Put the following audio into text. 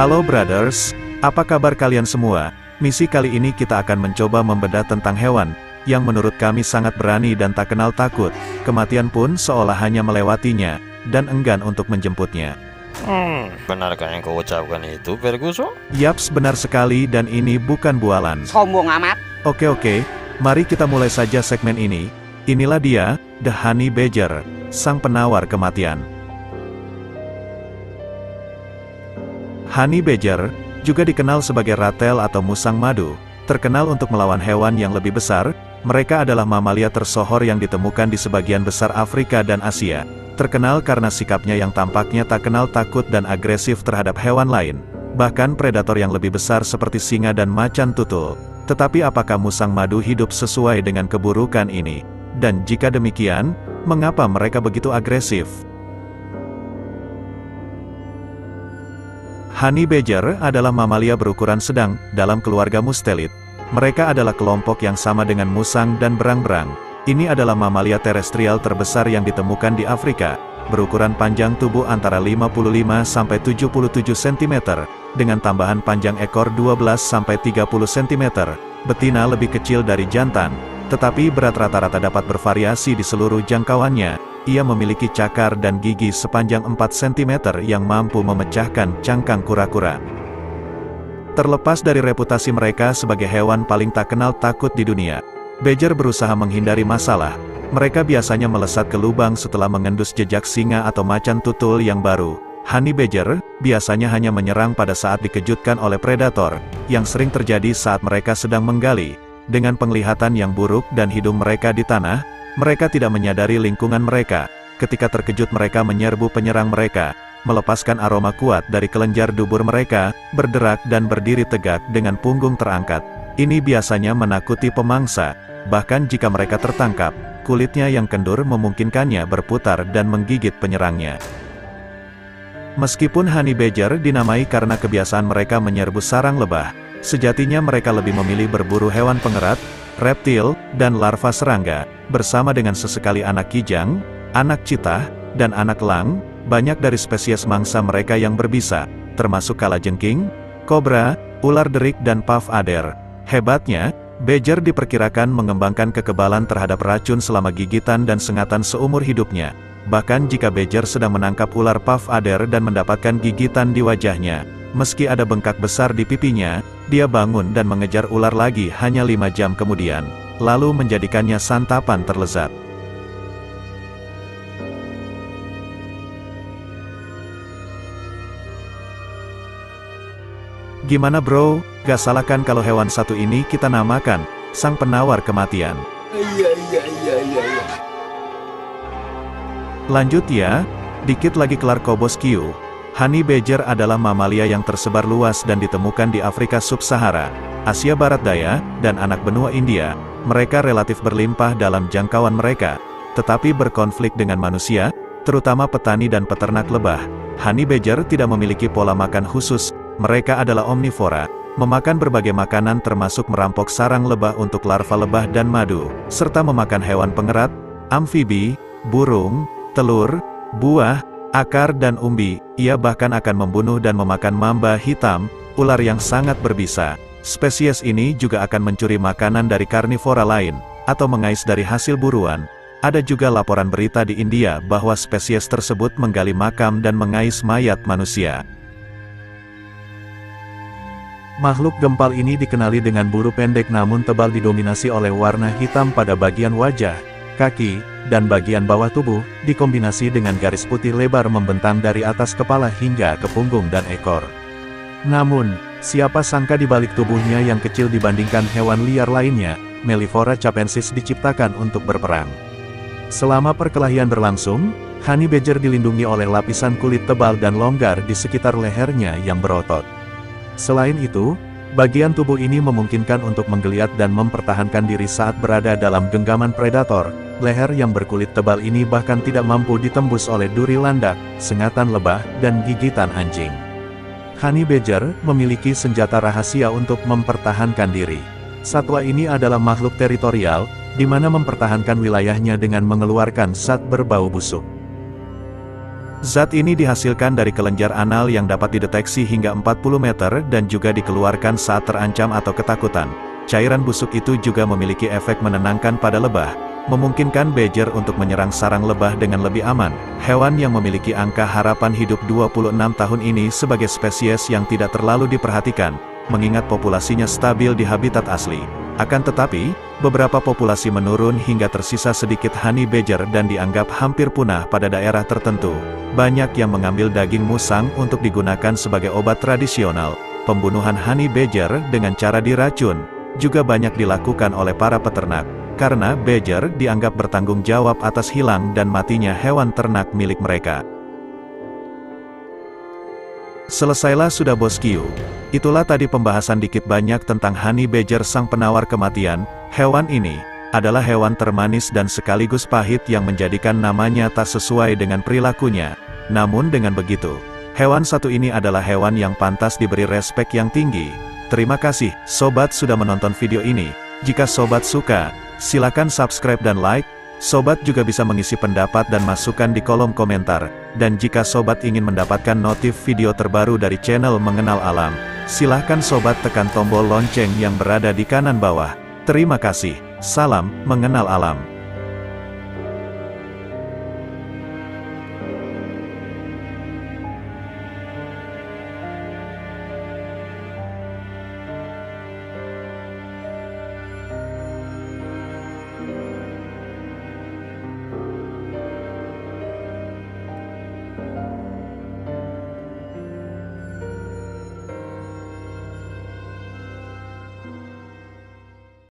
Halo brothers, apa kabar kalian semua? Misi kali ini kita akan mencoba membedah tentang hewan, yang menurut kami sangat berani dan tak kenal takut. Kematian pun seolah hanya melewatinya, dan enggan untuk menjemputnya. Benarkah yang kau ucapkan itu, Ferguson? Yaps, benar sekali, dan ini bukan bualan. Sombong amat. Oke, mari kita mulai saja segmen ini. Inilah dia, The Honey Badger, sang penawar kematian. Honey Badger, juga dikenal sebagai ratel atau musang madu, terkenal untuk melawan hewan yang lebih besar. Mereka adalah mamalia tersohor yang ditemukan di sebagian besar Afrika dan Asia. Terkenal karena sikapnya yang tampaknya tak kenal takut dan agresif terhadap hewan lain, bahkan predator yang lebih besar seperti singa dan macan tutul. Tetapi apakah musang madu hidup sesuai dengan keburukan ini? Dan jika demikian, mengapa mereka begitu agresif? Honey Badger adalah mamalia berukuran sedang, dalam keluarga mustelid. Mereka adalah kelompok yang sama dengan musang dan berang-berang. Ini adalah mamalia terestrial terbesar yang ditemukan di Afrika, berukuran panjang tubuh antara 55-77 cm, dengan tambahan panjang ekor 12-30 cm. Betina lebih kecil dari jantan, tetapi berat rata-rata dapat bervariasi di seluruh jangkauannya. Ia memiliki cakar dan gigi sepanjang 4 cm yang mampu memecahkan cangkang kura-kura. Terlepas dari reputasi mereka sebagai hewan paling tak kenal takut di dunia, Badger berusaha menghindari masalah. Mereka biasanya melesat ke lubang setelah mengendus jejak singa atau macan tutul yang baru. Honey Badger biasanya hanya menyerang pada saat dikejutkan oleh predator, yang sering terjadi saat mereka sedang menggali. Dengan penglihatan yang buruk dan hidung mereka di tanah, mereka tidak menyadari lingkungan mereka. Ketika terkejut mereka menyerbu penyerang mereka, melepaskan aroma kuat dari kelenjar dubur mereka, berderak dan berdiri tegak dengan punggung terangkat. Ini biasanya menakuti pemangsa, bahkan jika mereka tertangkap, kulitnya yang kendur memungkinkannya berputar dan menggigit penyerangnya. Meskipun Honey Badger dinamai karena kebiasaan mereka menyerbu sarang lebah, sejatinya mereka lebih memilih berburu hewan pengerat, reptil, dan larva serangga. Bersama dengan sesekali anak kijang, anak citah, dan anak elang, banyak dari spesies mangsa mereka yang berbisa, termasuk kalajengking, kobra, ular derik dan puff adder. Hebatnya, Badger diperkirakan mengembangkan kekebalan terhadap racun selama gigitan dan sengatan seumur hidupnya. Bahkan jika Badger sedang menangkap ular puff adder dan mendapatkan gigitan di wajahnya, meski ada bengkak besar di pipinya, dia bangun dan mengejar ular lagi hanya 5 jam kemudian, lalu menjadikannya santapan terlezat. Gimana bro, gak salah kan kalau hewan satu ini kita namakan sang penawar kematian? Iya. Lanjut ya, dikit lagi kelar Kobos Q. Honey Badger adalah mamalia yang tersebar luas dan ditemukan di Afrika Sub-Sahara, Asia Barat Daya, dan anak benua India. Mereka relatif berlimpah dalam jangkauan mereka, tetapi berkonflik dengan manusia, terutama petani dan peternak lebah. Honey Badger tidak memiliki pola makan khusus. Mereka adalah omnivora, memakan berbagai makanan termasuk merampok sarang lebah untuk larva lebah dan madu, serta memakan hewan pengerat, amfibi, burung, telur, buah, akar dan umbi. Ia bahkan akan membunuh dan memakan mamba hitam, ular yang sangat berbisa. Spesies ini juga akan mencuri makanan dari karnivora lain, atau mengais dari hasil buruan. Ada juga laporan berita di India bahwa spesies tersebut menggali makam dan mengais mayat manusia. Makhluk gempal ini dikenali dengan bulu pendek namun tebal didominasi oleh warna hitam pada bagian wajah, kaki, dan bagian bawah tubuh, dikombinasi dengan garis putih lebar membentang dari atas kepala hingga ke punggung dan ekor. Namun, siapa sangka di balik tubuhnya yang kecil dibandingkan hewan liar lainnya, Mellifera capensis diciptakan untuk berperang. Selama perkelahian berlangsung, Honey Badger dilindungi oleh lapisan kulit tebal dan longgar di sekitar lehernya yang berotot. Selain itu, bagian tubuh ini memungkinkan untuk menggeliat dan mempertahankan diri saat berada dalam genggaman predator. Leher yang berkulit tebal ini bahkan tidak mampu ditembus oleh duri landak, sengatan lebah, dan gigitan anjing. Honey Badger memiliki senjata rahasia untuk mempertahankan diri. Satwa ini adalah makhluk teritorial, di mana mempertahankan wilayahnya dengan mengeluarkan zat berbau busuk. Zat ini dihasilkan dari kelenjar anal yang dapat dideteksi hingga 40 meter dan juga dikeluarkan saat terancam atau ketakutan. Cairan busuk itu juga memiliki efek menenangkan pada lebah, memungkinkan badger untuk menyerang sarang lebah dengan lebih aman. Hewan yang memiliki angka harapan hidup 26 tahun ini sebagai spesies yang tidak terlalu diperhatikan, mengingat populasinya stabil di habitat asli. Akan tetapi, beberapa populasi menurun hingga tersisa sedikit honey badger dan dianggap hampir punah pada daerah tertentu. Banyak yang mengambil daging musang untuk digunakan sebagai obat tradisional. Pembunuhan honey badger dengan cara diracun juga banyak dilakukan oleh para peternak, karena badger dianggap bertanggung jawab atas hilang dan matinya hewan ternak milik mereka. Selesailah sudah bosku. Itulah tadi pembahasan dikit banyak tentang honey badger sang penawar kematian. Hewan ini adalah hewan termanis dan sekaligus pahit yang menjadikan namanya tak sesuai dengan perilakunya. Namun dengan begitu, hewan satu ini adalah hewan yang pantas diberi respek yang tinggi. Terima kasih, sobat sudah menonton video ini. Jika sobat suka, silakan subscribe dan like. Sobat juga bisa mengisi pendapat dan masukan di kolom komentar. Dan jika sobat ingin mendapatkan notif video terbaru dari channel Mengenal Alam, silahkan sobat tekan tombol lonceng yang berada di kanan bawah. Terima kasih. Salam Mengenal Alam.